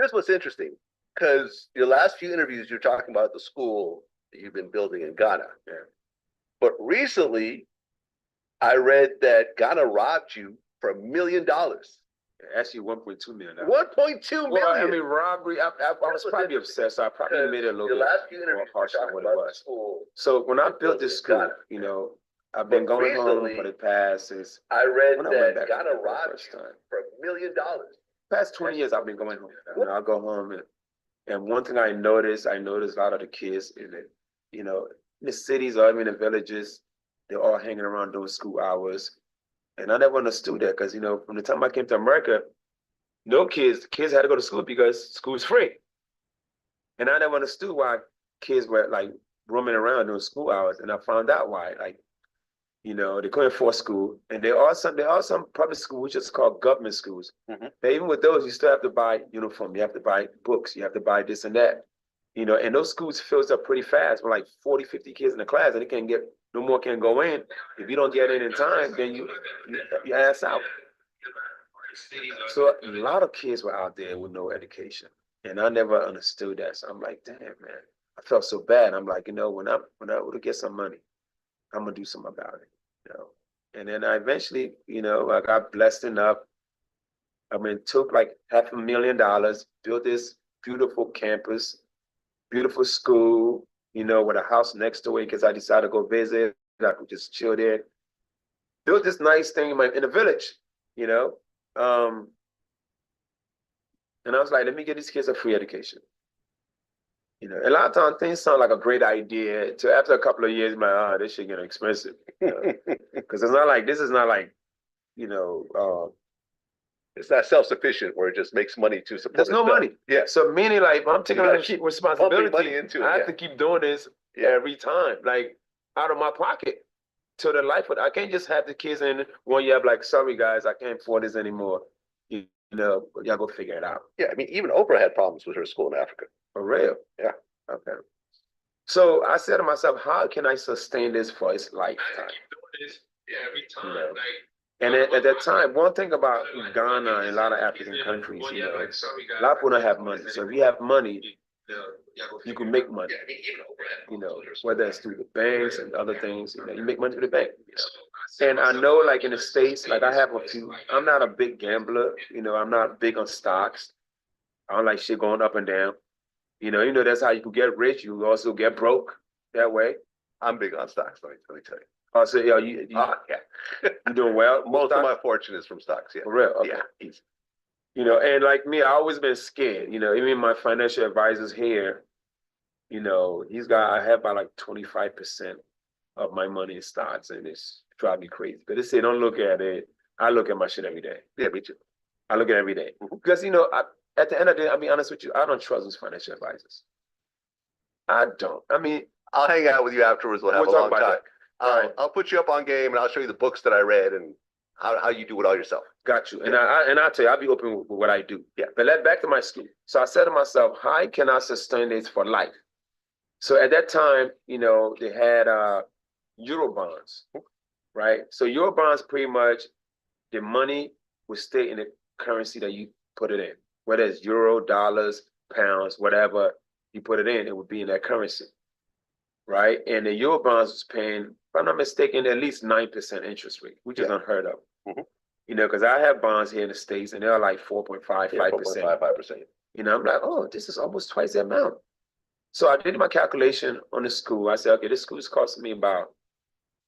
Here's what's interesting, because your last few interviews, you're talking about the school that you've been building in Ghana. Yeah. But recently, I read that Ghana robbed you for $1 million. Actually, 1.2 million. 1.2 million. Well, I mean, robbery. I was probably obsessed. So I probably made it a little bit more harsh than what it was. So when I built this school, you know, I've been going home for the past since I read that Ghana robbed you for $1 million. Past 20 years, I've been going home. You know, I go home and one thing I noticed a lot of the kids in the, you know, in the cities or even in the villages, they're all hanging around during school hours. And I never understood that because, you know, from the time I came to America, kids had to go to school because school was free. And I never understood why kids were like roaming around during school hours. And I found out why, like, you know, they couldn't afford school. And there are some public schools, which is called government schools. Mm-hmm. But even with those, you still have to buy uniform. You have to buy books. You have to buy this and that. You know, and those schools fills up pretty fast with like 40, 50 kids in the class, and they can't get, no more can go in. If you don't get in time, then you ass out. So a lot of kids were out there with no education, and I never understood that. So I'm like, damn, man, I felt so bad. I'm like, you know, when I able to get some money, I'm gonna do something about it, you know. And then I eventually, you know, I got blessed enough. I mean, took like $500,000, built this beautiful campus, beautiful school, you know, with a house next to it because I decided to go visit. I could just chill there. Built this nice thing in the village, you know. And I was like, let me get these kids a free education. You know, a lot of times things sound like a great idea. To after a couple of years, I'm like, oh, this shit getting expensive. Because it's not like, this is not like, you know, it's not self-sufficient where it just makes money to support. There's no money. Yeah. So meaning like, I'm taking on responsibility. Money into it, I have to keep doing this every time, like out of my pocket to the life. But I can't just have the kids in 1 year, like, sorry guys, I can't afford this anymore. You know, y'all go figure it out. Yeah, I mean, even Oprah had problems with her school in Africa. For real? Yeah. Okay. So I said to myself, how can I sustain this for its lifetime? Every time, you know? And at that time, one thing about Ghana and a lot of African countries, you know, a lot of people don't have money. So if you have money, you can make money. You know, whether it's through the banks and other things, you know, you make money through the bank. You know? And I know, like in the States, like I have a few. I'm not a big gambler. You know, I'm not big on stocks. I don't like shit going up and down. You know, that's how you can get rich. You also get broke that way. I'm big on stocks. Let me tell you. Oh, so yeah, you doing well? Most of my fortune is from stocks. Yeah, for real. Okay. Yeah, easy. You know, and like me, I always been scared. You know, even my financial advisors here, you know, I have about like 25% of my money in stocks, and it's driving me crazy. But they say don't look at it. I look at my shit every day. Yeah, me too. I look at it every day because you know, at the end of the day, I'll be honest with you, I don't trust those financial advisors. I don't. I mean, I'll hang out with you afterwards. We'll have a long talk. I'll put you up on game, and I'll show you the books that I read and how you do it all yourself. Got you. And I'll tell you, I'll be open with what I do. Yeah. But back to my school. So I said to myself, how can I sustain this for life? So at that time, you know, they had Eurobonds, right? So Eurobonds, pretty much, the money would stay in the currency that you put it in, whether it's euro, dollars, pounds, whatever you put it in, it would be in that currency, right? And the Eurobonds was paying, if I'm not mistaken, at least 9% interest rate, which is unheard of. Mm-hmm. You know, because I have bonds here in the States, and they're like 4.5%, 5%. You know, I'm like, oh, this is almost twice the amount. So I did my calculation on the school. I said, okay, this school is costing me about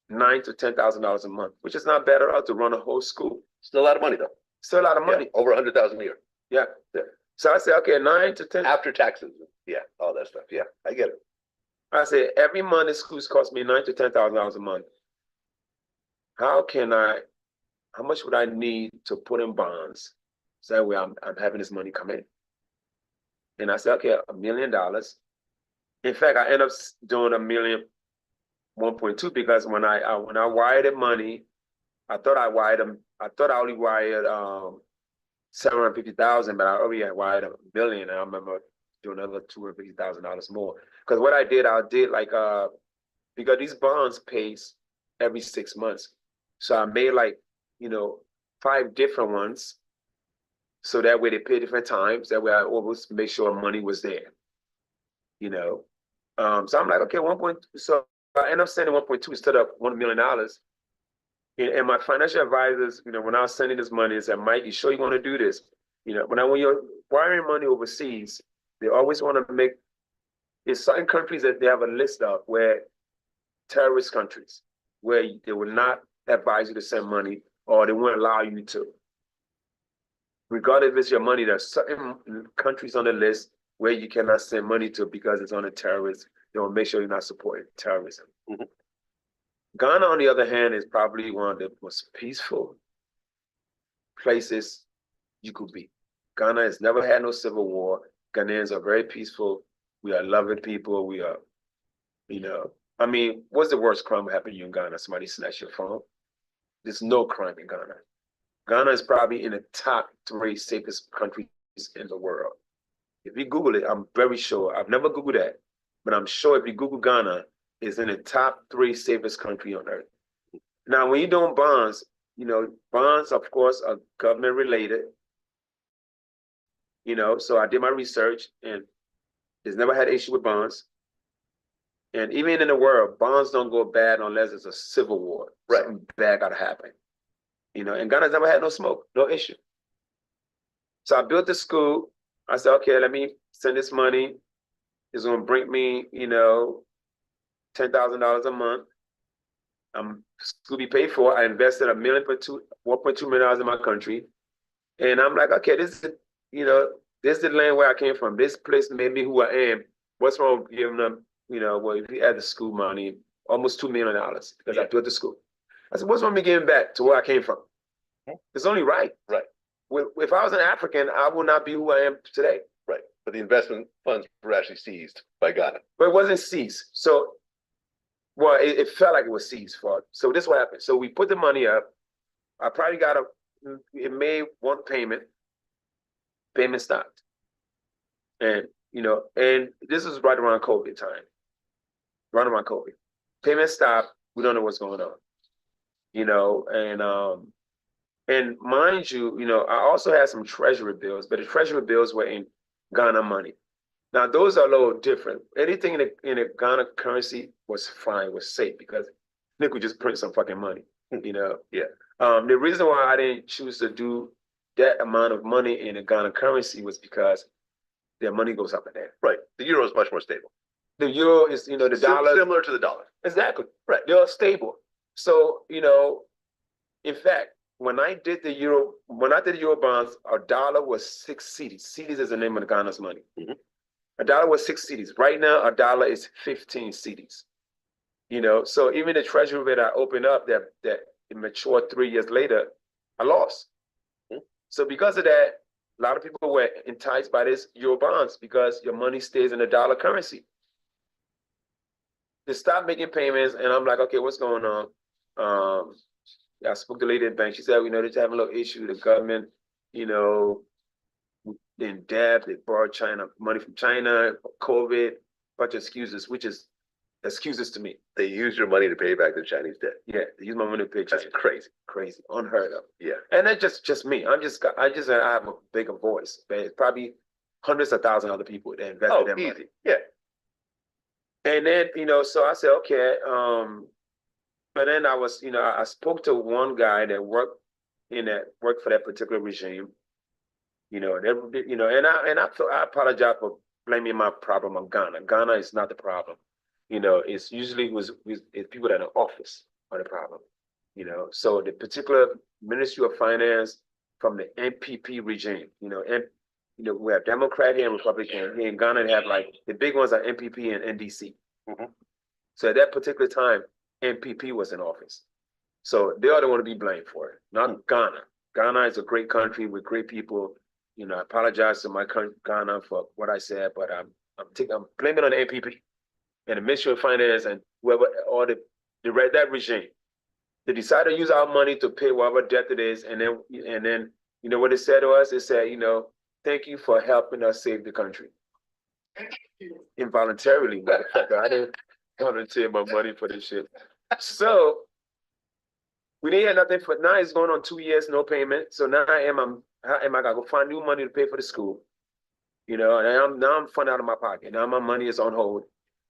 $9,000 to $10,000 a month, which is not bad at all to run a whole school. Still a lot of money, though. Still a lot of money. Yeah, over $100,000 a year. Yeah. So I said, okay, 9 to 10 after taxes. Yeah, all that stuff. Yeah, I get it. I said, every month the schools cost me $9,000 to $10,000 a month. How much would I need to put in bonds? So that way I'm having this money come in. And I said, okay, $1 million. In fact, I ended up doing $1.2 because when I wired the money, I thought I only wired 750,000, but I already had wired $1 million. And I remember doing another $250,000 more. Because what I did like because these bonds pays every 6 months. So I made like, you know, 5 different ones. So that way they pay different times. That way I always make sure money was there. You know, so I'm like, okay, 1.2. So I end up sending 1.2 instead of $1 million. And my financial advisors, when I was sending this money, they said, Mike, you sure you want to do this? When you're wiring money overseas, they always want to make, there's certain countries that they have a list of where terrorist countries, where they will not advise you to send money or they won't allow you to. Regardless if it's your money, there's certain countries on the list where you cannot send money to because it's on a terrorist. They will make sure you're not supporting terrorism. Mm-hmm. Ghana, on the other hand, is probably one of the most peaceful places you could be. Ghana has never had no civil war. Ghanaians are very peaceful. We are loving people. We are, what's the worst crime that happened to you in Ghana? Somebody snatched your phone? There's no crime in Ghana. Ghana is probably in the top 3 safest countries in the world. If you Google it, I'm very sure. I've never Googled that, but I'm sure if you Google Ghana, it's in the top 3 safest country on earth. Now, when you're doing bonds, bonds, of course, are government related. So I did my research and there's never had an issue with bonds. And even in the world, bonds don't go bad unless it's a civil war. Right. Something bad gotta happen. And Ghana's never had no smoke, no issue. So I built the school. I said, okay, let me send this money. It's gonna bring me, $10,000 a month. School be paid for. I invested $1.2 million in my country. And I'm like, okay, this is the land where I came from. This place made me who I am. What's wrong with giving them, well, if you add the school money, almost $2 million because I built the school. I said, what's wrong with me giving back to where I came from? It's only right. Right. If I was an African, I would not be who I am today. Right. But the investment funds were actually seized by Ghana. But it wasn't seized. So, well, it felt like it was seized for. So this is what happened. So we put the money up. I probably it made one payment. Payment stopped. And, and this is right around COVID time. Right around COVID. Payment stopped. We don't know what's going on. And mind you, I also had some treasury bills, but the treasury bills were in Ghana money. Now those are a little different. Anything in the Ghana currency was fine, was safe because they could just print some fucking money. Yeah. The reason why I didn't choose to do that amount of money in the Ghana currency was because their money goes up and down. Right. The euro is much more stable. The euro is, the dollar. Similar to the dollar. Exactly. Right. They're stable. So, in fact, when I did the Eurobonds, a dollar was 6 cedis. Cedis is the name of Ghana's money. Mm-hmm. A dollar was 6 cedis. Right now, a dollar is 15 cedis. So even the treasury that I opened up that it matured 3 years later, I lost. Mm-hmm. So because of that, a lot of people were enticed by this Eurobonds because your money stays in the dollar currency. They stopped making payments, and I'm like, okay, what's going on? I spoke to the lady at the bank. She said, they're having a little issue. The government, in debt. They borrowed money from China, COVID, bunch of excuses, which is excuses to me. They use your money to pay back the Chinese debt. Yeah, they use my money to pay China. That's crazy, unheard of. Yeah, and that's just me. I have a bigger voice. But it's probably hundreds of thousands of other people that invested their money. Yeah. And then, so I said, okay. But then I spoke to one guy that worked for that particular regime. And I apologize for blaming my problem on Ghana. Ghana is not the problem. It's usually it's people that are in office are the problem. So the particular Ministry of Finance from the NPP regime. We have Democrat here and Republican. Here in Ghana, they have the big ones are NPP and NDC. Mm-hmm. So at that particular time, NPP was in office. So they are the one to be blamed for it, not Ghana. Ghana is a great country with great people. I apologize to my country, Ghana, for what I said, but I'm blaming it on the NPP and the Ministry of Finance and whoever, or that regime. They decided to use our money to pay whatever debt it is, and then what they said to us? They said, thank you for helping us save the country. Involuntarily, motherfucker. I didn't volunteer my money for this shit. So we didn't have nothing for now. It's going on 2 years, no payment. So now I'm how am I gonna go find new money to pay for the school? You know, and now I'm funding out of my pocket. Now my money is on hold.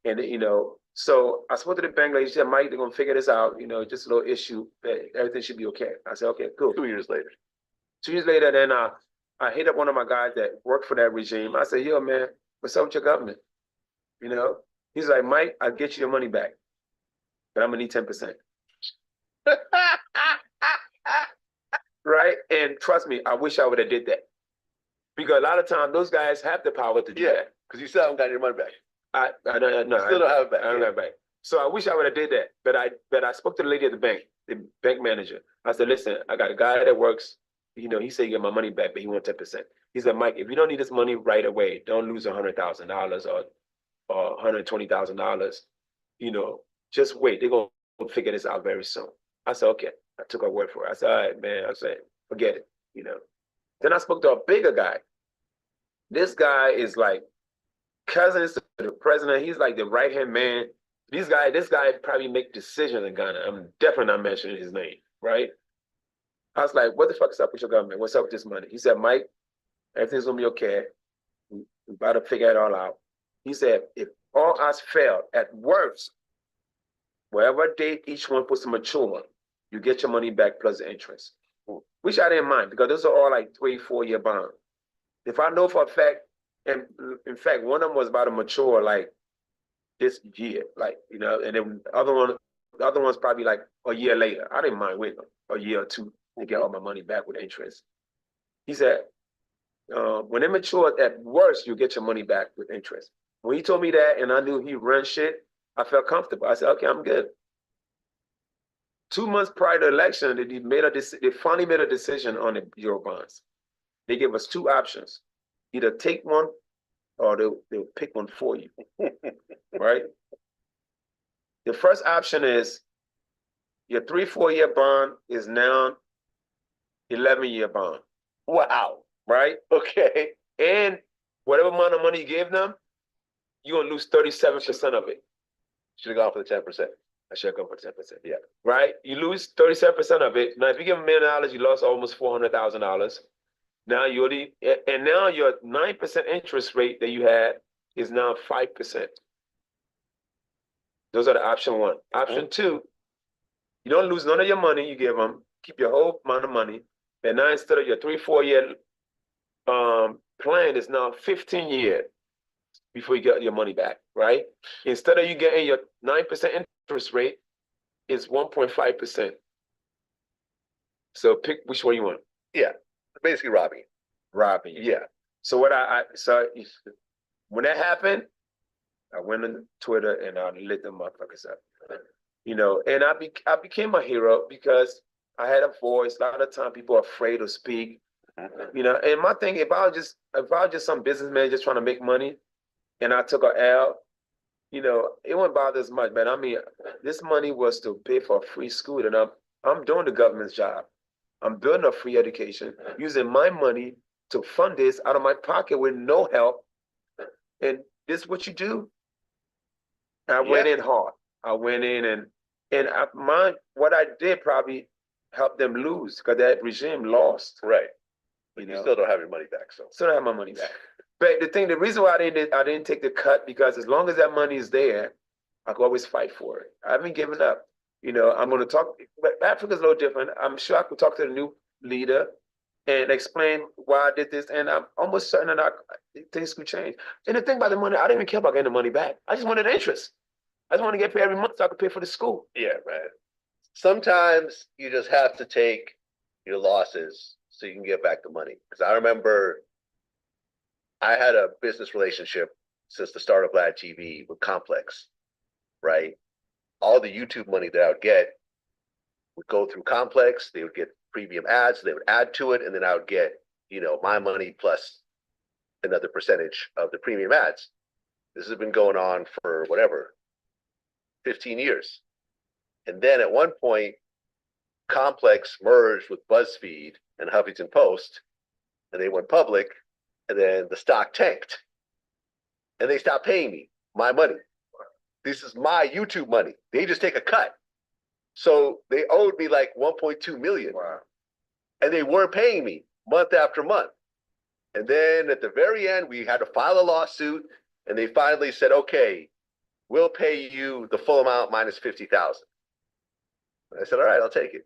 And you know, so I spoke to the bank lady, she said, Mike, they're gonna figure this out, you know, just a little issue, but everything should be okay. I said, okay, cool. 2 years later. 2 years later, then I hit up one of my guys that worked for that regime. I said, yo, man, what's up with your government? You know, he's like, Mike, I'll get you your money back, but I'm gonna need 10%. Right? And trust me, I wish I would have did that. Because a lot of times those guys have the power to do that. Because you still haven't got your money back. I don't know. Still don't have it back. I don't have it back. So I wish I would have did that. But I spoke to the lady at the bank manager. I said, listen, I got a guy that works, you know, he said he get my money back, but he wants 10%. He said, Mike, if you don't need this money right away, don't lose $100,000 or $120,000. You know, just wait. They're gonna figure this out very soon. I said, okay. I took her word for it. I said, all right, man. I said, forget it, you know. Then I spoke to a bigger guy. This guy is like cousins to the president. He's like the right-hand man. This guy probably make decisions in Ghana. I'm definitely not mentioning his name, right? I was like, what the fuck is up with your government? What's up with this money? He said, Mike, everything's gonna be okay. We about to figure it all out. He said, if all odds fail, at worst, whatever date each one puts to mature, you get your money back plus the interest. Which I didn't mind because those are all like 3-4 year bonds. If I know for a fact, and in fact, one of them was about to mature like this year, like, you know, and then the other one's probably like a year later. I didn't mind waiting a year or two to get all my money back with interest. He said, when it matures, at worst, you get your money back with interest. When he told me that and I knew he ran shit, I felt comfortable. I said, okay, I'm good. 2 months prior to the election, they finally made a decision on the Eurobonds. They gave us 2 options. Either take one or they'll pick one for you, right? The first option is your 3-4 year bond is now 11-year bond. Wow. Right? Okay. And whatever amount of money you gave them, you're going to lose 37% of it. Should have gone for the 10%. I should have gone for 10%. Yeah. Right? You lose 37% of it. Now, if you give them $1 million, you lost almost $400,000. Now now your 9% interest rate that you had is now 5%. Those are the option one. Option two, you don't lose none of your money you give them, keep your whole amount of money. And now instead of your 3-4 year plan is now 15 years before you get your money back, right? Instead of you getting your 9% interest rate, it's 1.5%. So pick which one you want. Yeah, basically robbing you. Robbing you. Yeah. So when that happened, I went on Twitter and I lit them motherfuckers up. You know, and I became a hero because I had a voice. A lot of time people are afraid to speak. You know, and my thing, if I was just some businessman just trying to make money and I took a L, you know, it wouldn't bother as much. But I mean, this money was to pay for a free school, and I'm doing the government's job. I'm building a free education, using my money to fund this out of my pocket with no help. And this is what you do. I went in hard. I went in and what I did probably helped them lose because that regime lost. Right. But you still don't have your money back, so. Still don't have my money back. But the reason why I didn't take the cut, because as long as that money is there, I could always fight for it. I haven't given up. You know, I'm going to talk, but Africa's a little different. I'm sure I could talk to the new leader and explain why I did this, and I'm almost certain that things could change. And the thing about the money, I didn't even care about getting the money back. I just wanted the interest. I just want to get paid every month so I could pay for the school. Yeah, man. Sometimes you just have to take your losses so you can get back the money. Because I remember I had a business relationship since the start of Vlad TV with Complex, right? All the YouTube money that I would get would go through Complex. They would get premium ads. They would add to it. And then I would get, you know, my money plus another percentage of the premium ads. This has been going on for whatever, 15 years. And then at one point, Complex merged with BuzzFeed and Huffington Post, and they went public, and then the stock tanked. And they stopped paying me my money. This is my YouTube money. They just take a cut. So they owed me like 1.2 million. Wow. And they weren't paying me. month after month. And then at the very end, we had to file a lawsuit, and they finally said, okay, we'll pay you the full amount minus 50,000. I said, all right, I'll take it.